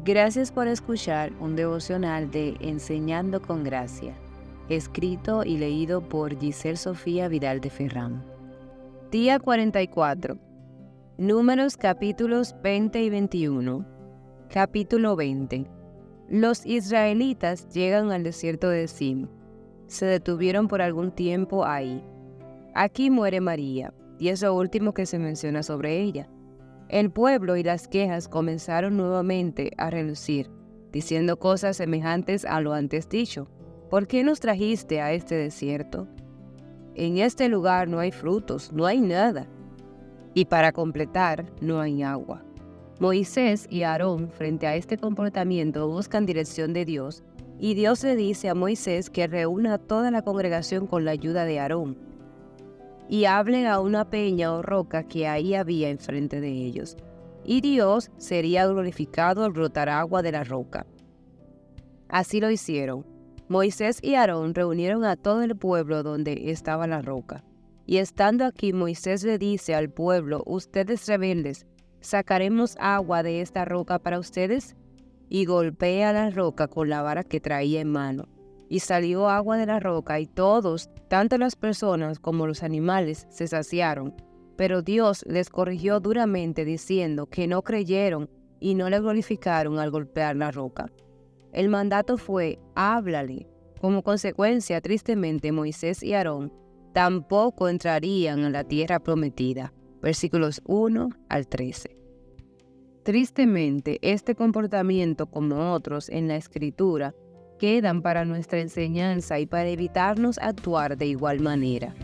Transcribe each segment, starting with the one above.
Gracias por escuchar un devocional de Enseñando con Gracia, escrito y leído por Giselle Sofía Vidal de Ferrán. Día 44. Números capítulos 20 y 21. Capítulo 20. Los israelitas llegan al desierto de Zin. Se detuvieron por algún tiempo ahí. Aquí muere María, y es lo último que se menciona sobre ella. El pueblo y las quejas comenzaron nuevamente a relucir, diciendo cosas semejantes a lo antes dicho. ¿Por qué nos trajiste a este desierto? En este lugar no hay frutos, no hay nada. Y para completar, no hay agua. Moisés y Aarón, frente a este comportamiento, buscan dirección de Dios, y Dios le dice a Moisés que reúna a toda la congregación con la ayuda de Aarón, y hablen a una peña o roca que ahí había enfrente de ellos, y Dios sería glorificado al brotar agua de la roca. Así lo hicieron. Moisés y Aarón reunieron a todo el pueblo donde estaba la roca. Y estando aquí, Moisés le dice al pueblo: ustedes rebeldes, ¿sacaremos agua de esta roca para ustedes? Y golpea la roca con la vara que traía en mano. Y salió agua de la roca, y todos, tanto las personas como los animales, se saciaron. Pero Dios les corrigió duramente, diciendo que no creyeron y no le glorificaron al golpear la roca. El mandato fue: háblale. Como consecuencia, tristemente, Moisés y Aarón tampoco entrarían a la tierra prometida. Versículos 1 al 13. Tristemente, este comportamiento, como otros en la Escritura, quedan para nuestra enseñanza y para evitarnos actuar de igual manera.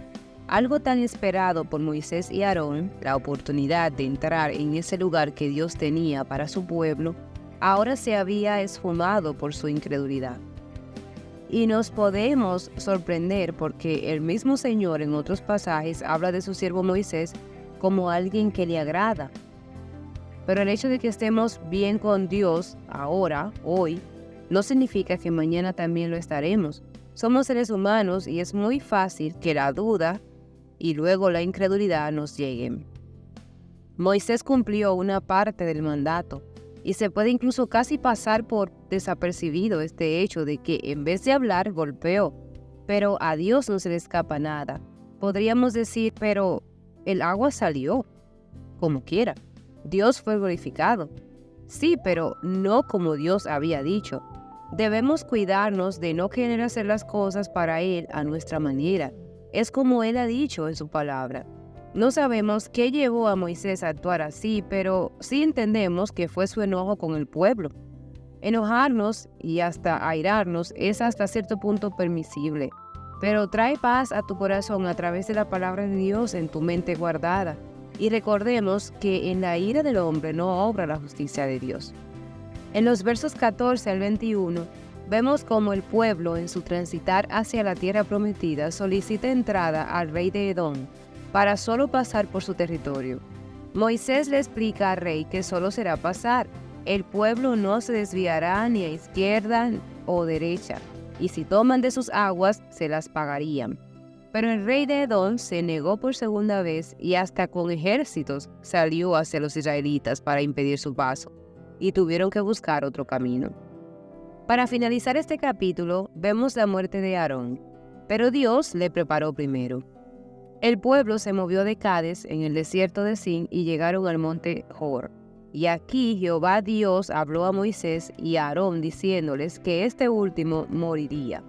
Algo tan esperado por Moisés y Aarón, la oportunidad de entrar en ese lugar que Dios tenía para su pueblo, ahora se había esfumado por su incredulidad. Y nos podemos sorprender porque el mismo Señor en otros pasajes habla de su siervo Moisés como alguien que le agrada. Pero el hecho de que estemos bien con Dios ahora, hoy, no significa que mañana también lo estaremos. Somos seres humanos y es muy fácil que la duda y luego la incredulidad nos lleguen. Moisés cumplió una parte del mandato y se puede incluso casi pasar por desapercibido este hecho de que en vez de hablar golpeó, pero a Dios no se le escapa nada. Podríamos decir, pero el agua salió, como quiera. Dios fue glorificado. Sí, pero no como Dios había dicho. Debemos cuidarnos de no querer hacer las cosas para Él a nuestra manera. Es como Él ha dicho en su palabra. No sabemos qué llevó a Moisés a actuar así, pero sí entendemos que fue su enojo con el pueblo. Enojarnos y hasta airarnos es hasta cierto punto permisible, pero trae paz a tu corazón a través de la palabra de Dios en tu mente guardada. Y recordemos que en la ira del hombre no obra la justicia de Dios. En los versos 14 al 21, vemos cómo el pueblo, en su transitar hacia la tierra prometida, solicita entrada al rey de Edom para solo pasar por su territorio. Moisés le explica al rey que solo será pasar. El pueblo no se desviará ni a izquierda o derecha, y si toman de sus aguas, se las pagarían. Pero el rey de Edom se negó por segunda vez y hasta con ejércitos salió hacia los israelitas para impedir su paso, y tuvieron que buscar otro camino. Para finalizar este capítulo, vemos la muerte de Aarón, pero Dios le preparó primero. El pueblo se movió de Cades en el desierto de Zin y llegaron al monte Hor. Y aquí Jehová Dios habló a Moisés y a Aarón diciéndoles que este último moriría.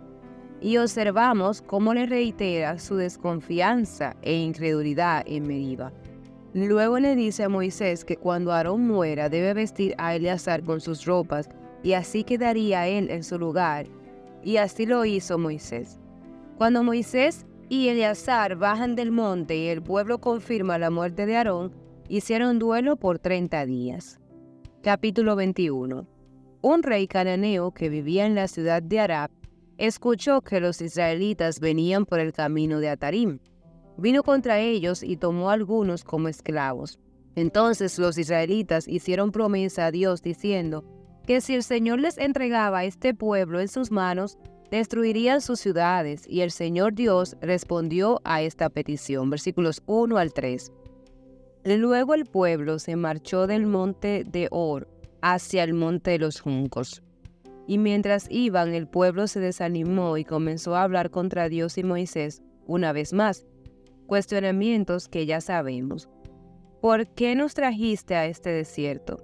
Y observamos cómo le reitera su desconfianza e incredulidad en Meriba. Luego le dice a Moisés que cuando Aarón muera debe vestir a Eleazar con sus ropas y así quedaría él en su lugar. Y así lo hizo Moisés. Cuando Moisés y Eleazar bajan del monte y el pueblo confirma la muerte de Aarón, hicieron duelo por 30 días. Capítulo 21. Un rey cananeo que vivía en la ciudad de Arab escuchó que los israelitas venían por el camino de Atarim. Vino contra ellos y tomó a algunos como esclavos. Entonces los israelitas hicieron promesa a Dios diciendo que si el Señor les entregaba este pueblo en sus manos, destruirían sus ciudades, y el Señor Dios respondió a esta petición. Versículos 1 al 3. Luego el pueblo se marchó del monte de Hor hacia el monte de los juncos. Y mientras iban, el pueblo se desanimó y comenzó a hablar contra Dios y Moisés una vez más. Cuestionamientos que ya sabemos. ¿Por qué nos trajiste a este desierto?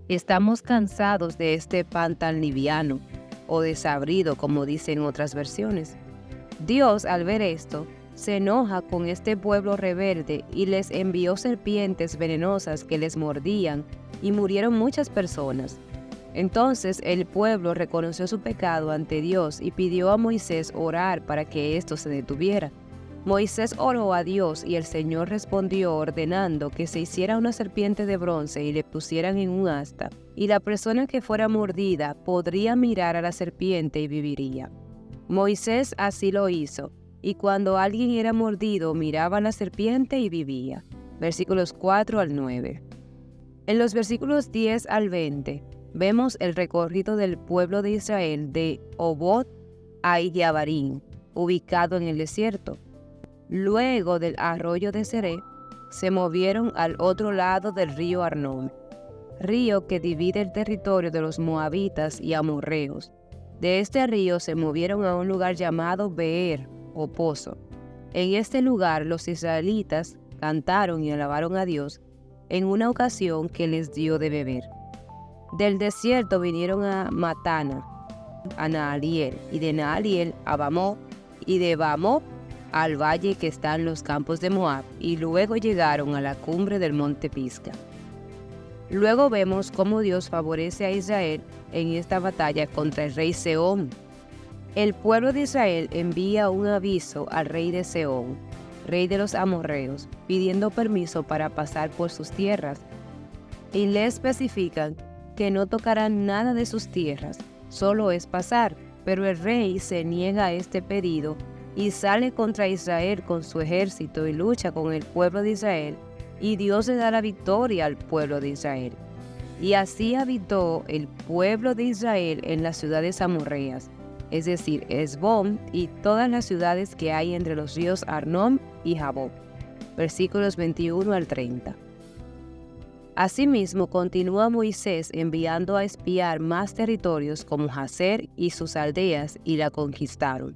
Estamos cansados de este pan tan liviano o desabrido, como dicen otras versiones. Dios, al ver esto, se enoja con este pueblo rebelde y les envió serpientes venenosas que les mordían y murieron muchas personas. Entonces el pueblo reconoció su pecado ante Dios y pidió a Moisés orar para que esto se detuviera. Moisés oró a Dios y el Señor respondió ordenando que se hiciera una serpiente de bronce y le pusieran en un asta, y la persona que fuera mordida podría mirar a la serpiente y viviría. Moisés así lo hizo, y cuando alguien era mordido miraba a la serpiente y vivía. Versículos 4 al 9. En los versículos 10 al 20 vemos el recorrido del pueblo de Israel de Obot a Idiabarín, ubicado en el desierto. Luego del arroyo de Seré, se movieron al otro lado del río Arnón, río que divide el territorio de los moabitas y amorreos. De este río se movieron a un lugar llamado Beer, o Pozo. En este lugar los israelitas cantaron y alabaron a Dios en una ocasión que les dio de beber. Del desierto vinieron a Matana, a Naaliel, y de Naaliel a Bamot, y de Bamot al valle que está en los campos de Moab, y luego llegaron a la cumbre del monte Pisga. Luego vemos cómo Dios favorece a Israel en esta batalla contra el rey Sehón. El pueblo de Israel envía un aviso al rey de Sehón, rey de los amorreos, pidiendo permiso para pasar por sus tierras, y le especifican que no tocarán nada de sus tierras, solo es pasar, pero el rey se niega a este pedido y sale contra Israel con su ejército y lucha con el pueblo de Israel, y Dios le da la victoria al pueblo de Israel. Y así habitó el pueblo de Israel en las ciudades amorreas, es decir, Hesbón y todas las ciudades que hay entre los ríos Arnón y Jaboc. Versículos 21 al 30. Asimismo, continúa Moisés enviando a espiar más territorios como Jazer y sus aldeas, y la conquistaron.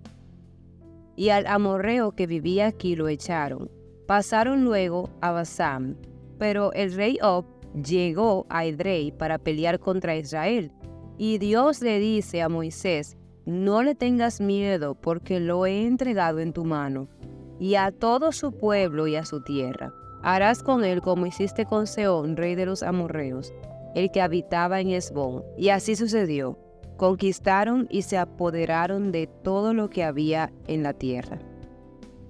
Y al amorreo que vivía aquí lo echaron. Pasaron luego a Basán, pero el rey Og llegó a Edrei para pelear contra Israel. Y Dios le dice a Moisés: no le tengas miedo, porque lo he entregado en tu mano, y a todo su pueblo y a su tierra. Harás con él como hiciste con Sehón, rey de los amorreos, el que habitaba en Hesbón. Y así sucedió. Conquistaron y se apoderaron de todo lo que había en la tierra.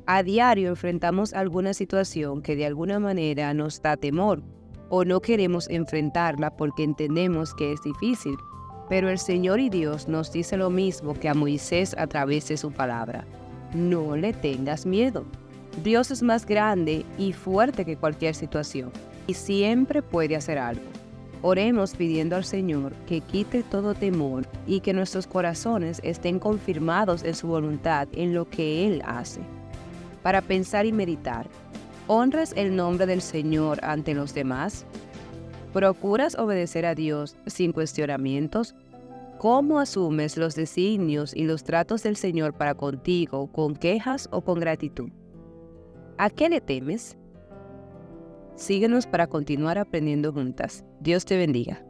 A diario enfrentamos alguna situación que de alguna manera nos da temor, o no queremos enfrentarla porque entendemos que es difícil. Pero el Señor y Dios nos dice lo mismo que a Moisés a través de su palabra: no le tengas miedo. Dios es más grande y fuerte que cualquier situación, y siempre puede hacer algo. Oremos pidiendo al Señor que quite todo temor y que nuestros corazones estén confirmados en su voluntad en lo que Él hace. Para pensar y meditar, ¿honras el nombre del Señor ante los demás? ¿Procuras obedecer a Dios sin cuestionamientos? ¿Cómo asumes los designios y los tratos del Señor para contigo, con quejas o con gratitud? ¿A qué le temes? Síguenos para continuar aprendiendo juntas. Dios te bendiga.